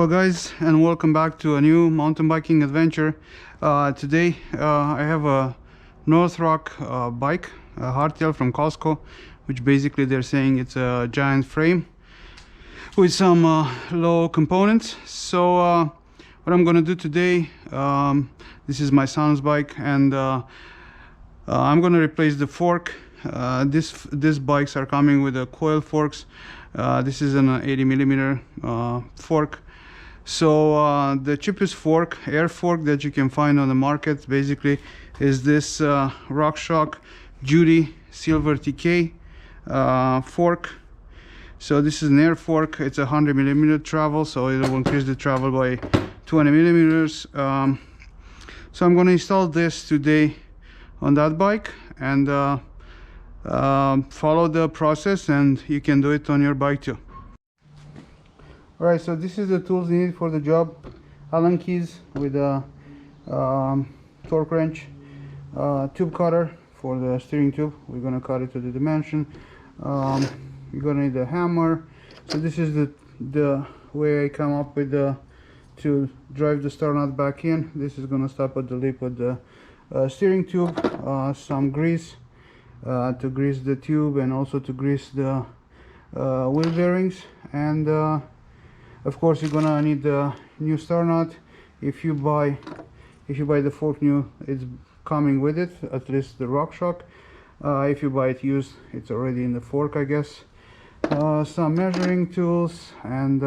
Hello guys, and welcome back to a new mountain biking adventure. Today I have a NorthRock bike, a hardtail from Costco, which basically they're saying it's a giant frame with some low components. So what I'm gonna do today, this is my son's bike, and I'm gonna replace the fork. These bikes are coming with coil forks. This is an 80 millimeter fork. So the cheapest fork, air fork that you can find on the market basically is this RockShox Judy Silver TK fork. So this is an air fork. It's a 100 millimeter travel, so it will increase the travel by 20 millimeters. So I'm going to install this today on that bike and follow the process, and you can do it on your bike too. Alright, so this is the tools needed for the job. Allen keys with a torque wrench, tube cutter for the steering tube. We're gonna cut it to the dimension. You're gonna need a hammer. So this is the way I come up with to drive the star nut back in. This is gonna stop at the lip of the steering tube. Some grease to grease the tube and also to grease the wheel bearings, and of course you're gonna need the new star nut. If you buy the fork new, it's coming with it, at least the RockShox. If you buy it used, it's already in the fork, I guess. Some measuring tools, and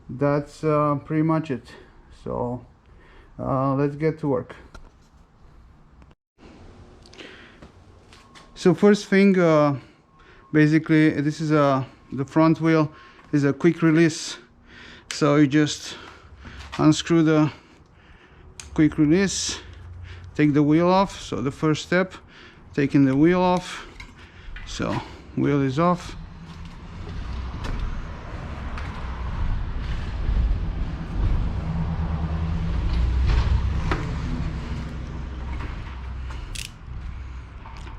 that's pretty much it. So let's get to work. So first thing, basically this is the front wheel is a quick release. So you just unscrew the quick release, take the wheel off. So the first step, taking the wheel off. So wheel is off.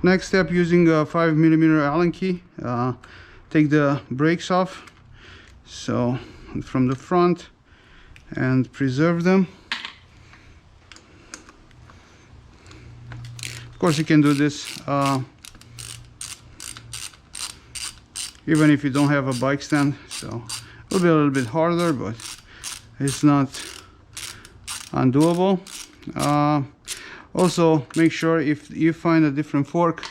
Next step, using a 5 millimeter Allen key, take the brakes off. So from the front, and preserve them. Of course you can do this even if you don't have a bike stand, so it will be a little bit harder, but it's not undoable. Also make sure if you find a different fork,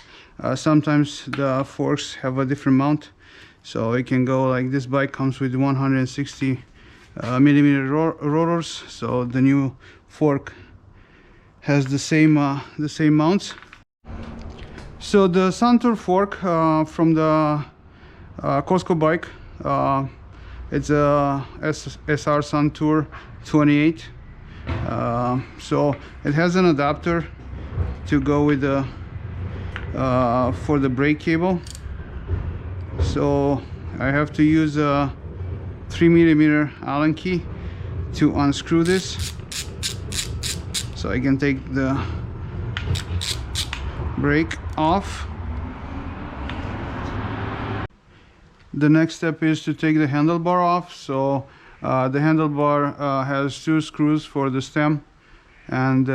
sometimes the forks have a different mount. So it can go like this bike comes with 160 millimeter rotors. So the new fork has the same mounts. So the Suntour fork from the Costco bike, it's a SR Suntour 28. So it has an adapter to go with the for the brake cable. So I have to use a 3 millimeter Allen key to unscrew this, so I can take the brake off. The next step is to take the handlebar off. So the handlebar has two screws for the stem and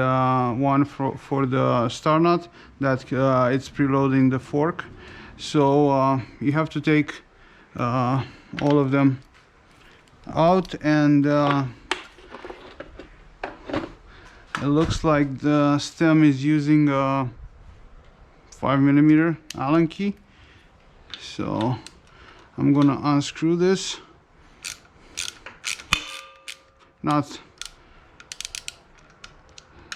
one for the star nut that it's preloading the fork. So you have to take all of them out, and it looks like the stem is using a 5 millimeter Allen key. So I'm gonna unscrew this.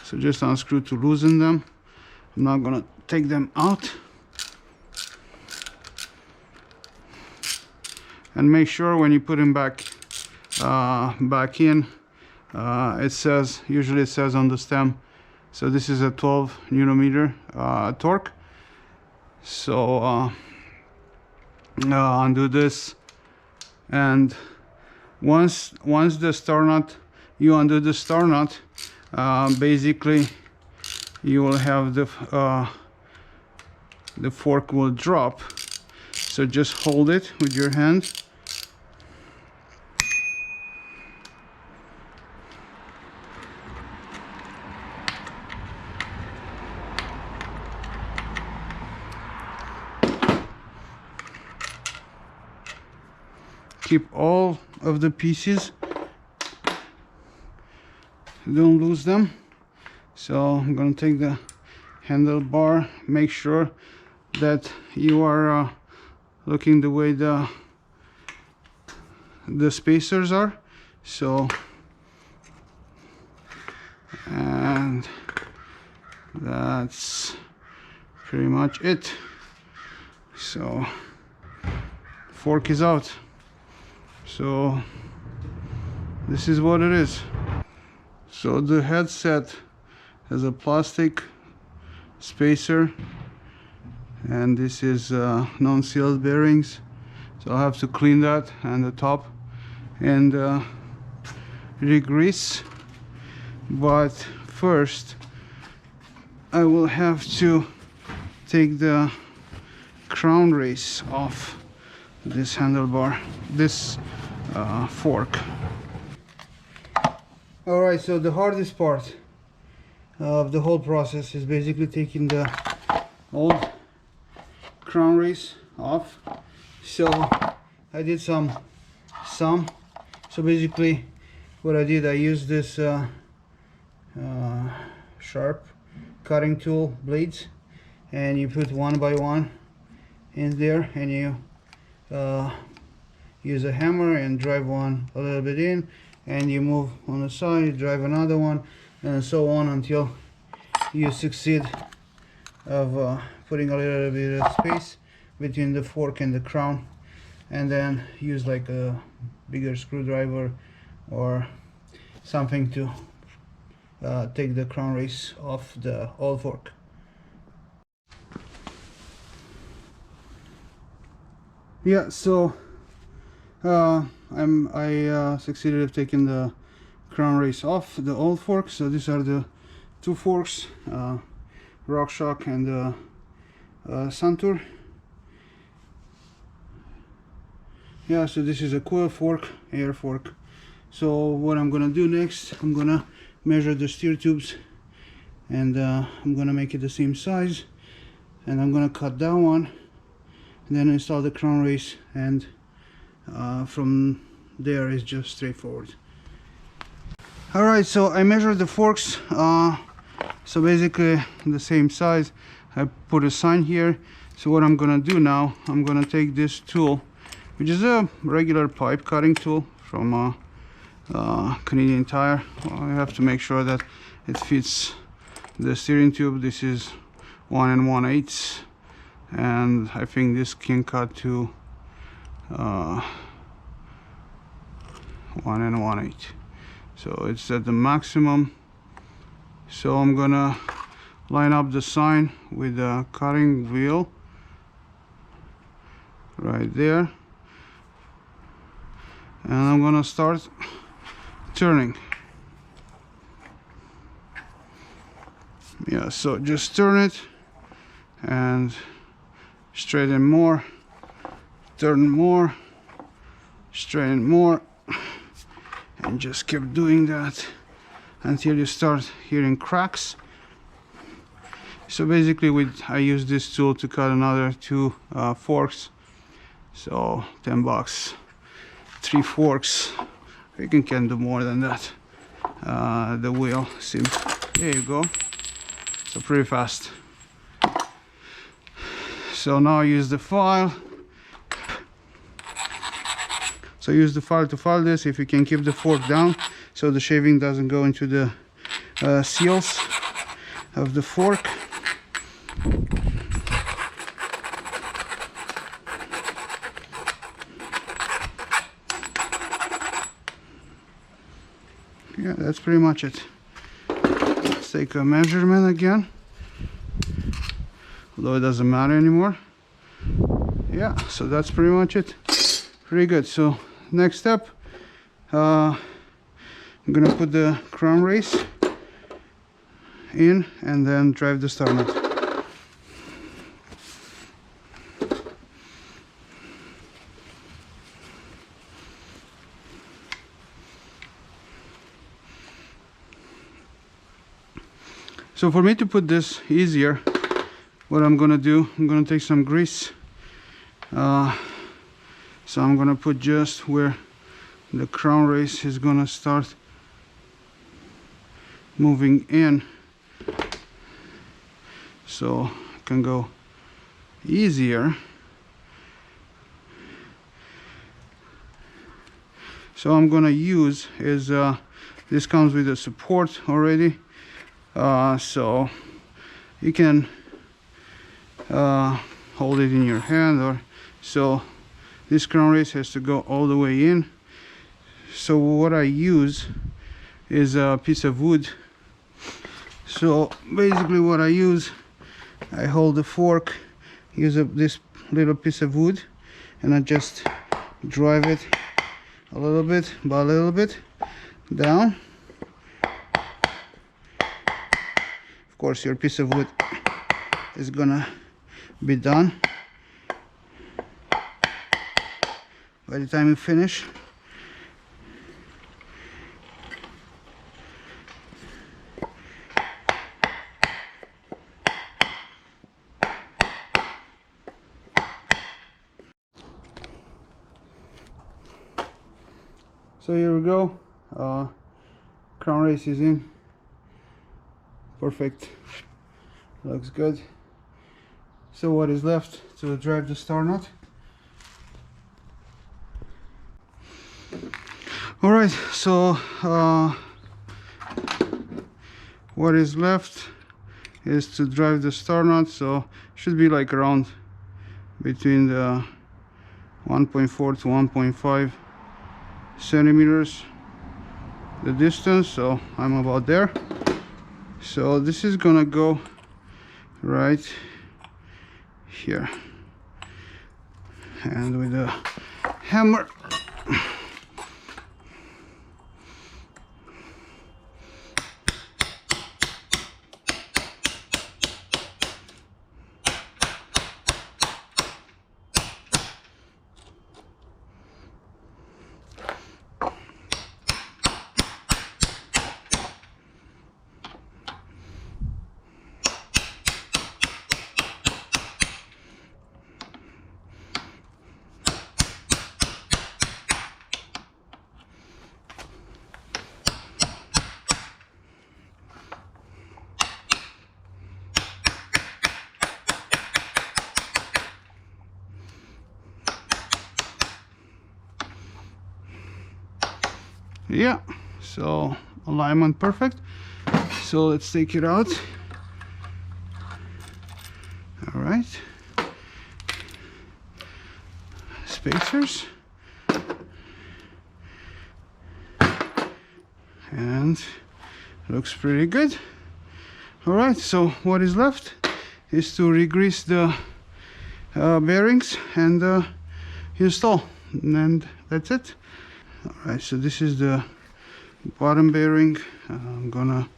So just unscrew to loosen them. I'm not gonna take them out. And make sure when you put them back in, usually it says on the stem. So this is a 12 Newton meter torque. So undo this, and once the star nut, you undo the star nut, basically you will have the fork will drop. So just hold it with your hand keep all of the pieces, don't lose them. So I'm gonna take the handlebar, make sure that you are looking the way the spacers are. So, and that's pretty much it. So fork is out. So this is what it is. So the headset has a plastic spacer, and this is non-sealed bearings, so I'll have to clean that and the top and re-grease. But first I will have to take the crown race off this handlebar, this fork. Alright, so the hardest part of the whole process is basically taking the old crown race off. So I did some. So basically what I did, I used this sharp cutting tool blades, and you put one by one in there, and you use a hammer and drive one a little bit in, and you move on the side, drive another one, and so on until you succeed of putting a little bit of space between the fork and the crown, and then use like a bigger screwdriver or something to take the crown race off the old fork. Yeah, so I succeeded of taking the crown race off the old fork. So these are the two forks, RockShox and Santur. Yeah, so this is a coil fork, air fork. So what I'm gonna do next, I'm gonna measure the steer tubes, and I'm gonna make it the same size, and I'm gonna cut that one, and then install the crown race, and from there is just straightforward. Alright, so I measured the forks, so basically the same size. I put a sign here. So what I'm gonna do now, I'm gonna take this tool, which is a regular pipe cutting tool from Canadian Tire. Well, I have to make sure that it fits the steering tube. This is 1 1/8, and I think this can cut to 1 1/8. So it's at the maximum. So I'm gonna line up the sign with the cutting wheel right there, and I'm gonna start turning. Yeah, so just turn it and straighten more, turn more, straighten more, and just keep doing that until you start hearing cracks. So basically I use this tool to cut another two forks. So $10, 3 forks. You can do more than that. The wheel seems, there you go. So pretty fast. So now use the file. So use the file to file this. If you can keep the fork down so the shaving doesn't go into the seals of the fork. Yeah, that's pretty much it. Let's take a measurement again, although it doesn't matter anymore. Yeah, so that's pretty much it. Pretty good. So next step, I'm gonna put the crown race in and then drive the star nut. So for me to put this easier, some grease, So I'm gonna put just where the crown race is gonna start moving in, so it can go easier. So I'm gonna use is this comes with a support already, so you can hold it in your hand, or so this crown race has to go all the way in. So what I use is a piece of wood. So basically what I use, I hold the fork, use this little piece of wood, and I just drive it a little bit by a little bit down. Of course your piece of wood is gonna be done by the time you finish. So here we go, crown race is in, perfect, looks good. So what is left to drive the star nut? Alright, so what is left is to drive the star nut. So should be like around between the 1.4 to 1.5 centimeters the distance, so I'm about there. So this is gonna go right here, and with a hammer yeah, so alignment perfect. So let's take it out. All right, spacers, and looks pretty good. All right, so what is left is to re-grease the bearings and install, and that's it. Alright, so this is the bottom bearing. I'm gonna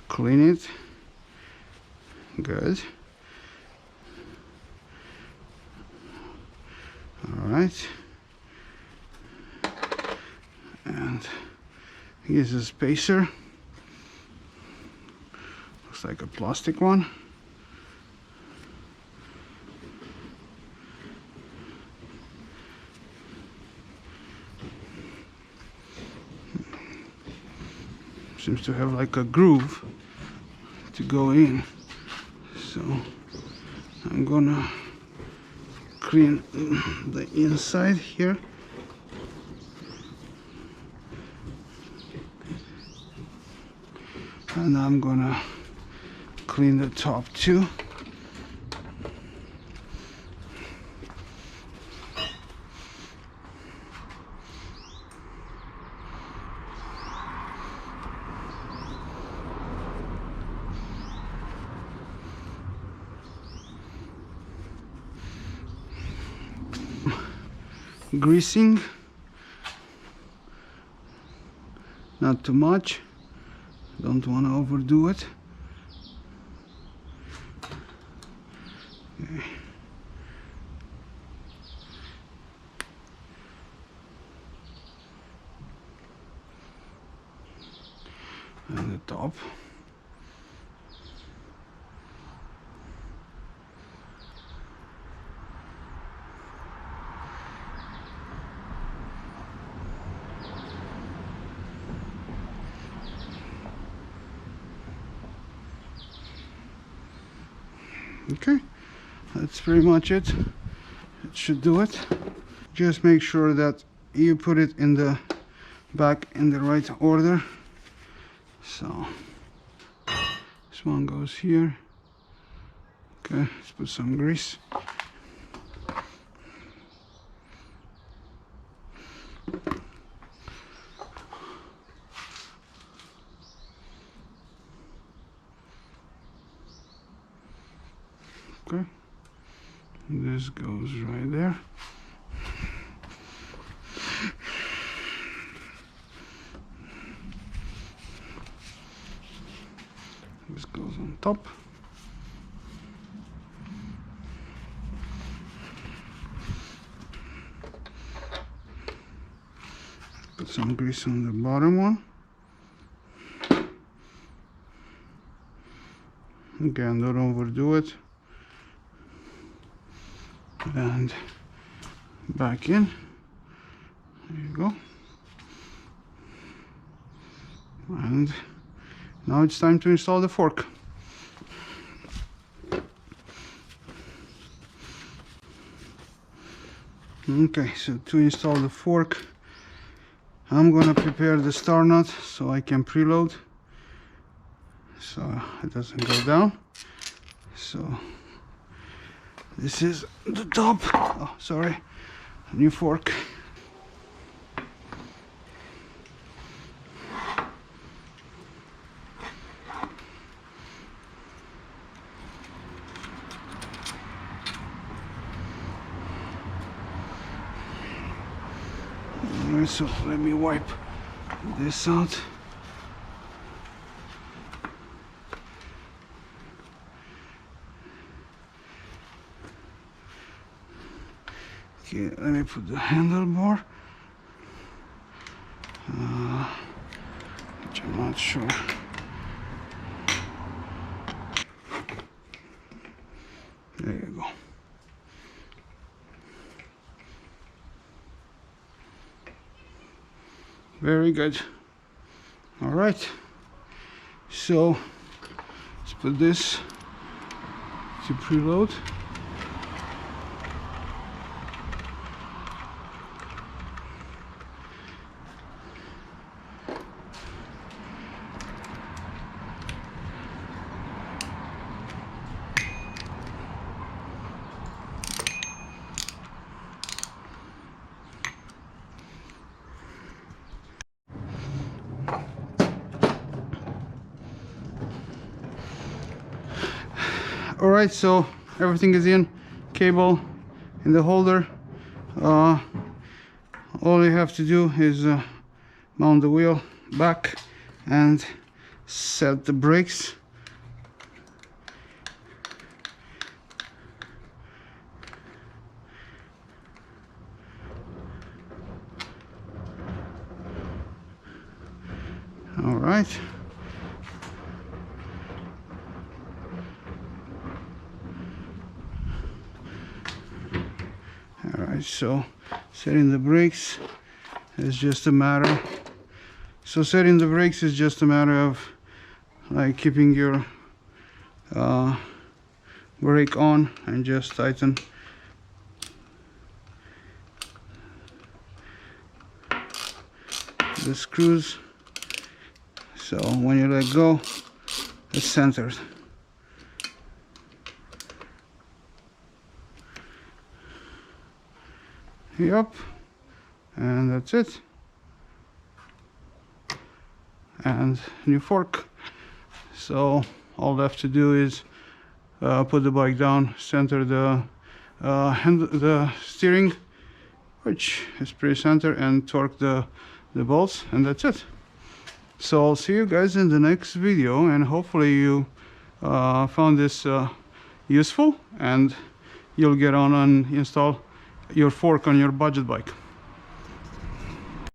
clean it good. Alright, and here's a spacer, looks like a plastic one. Seems to have like a groove to go in, so I'm gonna clean the inside here. And I'm gonna clean the top too. Greasing, not too much, don't want to overdo it. Okay. And the top. Okay, that's pretty much it. It should do it. Just make sure that you put it in the back in the right order. So this one goes here. Okay, let's put some grease. Okay, this goes right there. This goes on top. Put some grease on the bottom one. Again, don't overdo it. And back in. There you go. And now it's time to install the fork. Okay, so to install the fork, I'm gonna prepare the star nut so I can preload, so it doesn't go down. So this is the top. Oh, sorry, new fork. Alright, so let me wipe this out. Okay, let me put the handlebar, which I'm not sure. There you go. Very good. All right, so let's put this to preload. All right, so everything is in, cable in the holder. All you have to do is mount the wheel back and set the brakes. All right. Alright, so setting the brakes is just a matter. So setting the brakes is just a matter of like keeping your brake on and just tighten the screws. So when you let go, it's centered. Yep, and that's it. And new fork. So all left to do is put the bike down, center the steering, which is pretty center, and torque the bolts, and that's it. So I'll see you guys in the next video, and hopefully you found this useful and you'll get on and install your fork on your budget bike.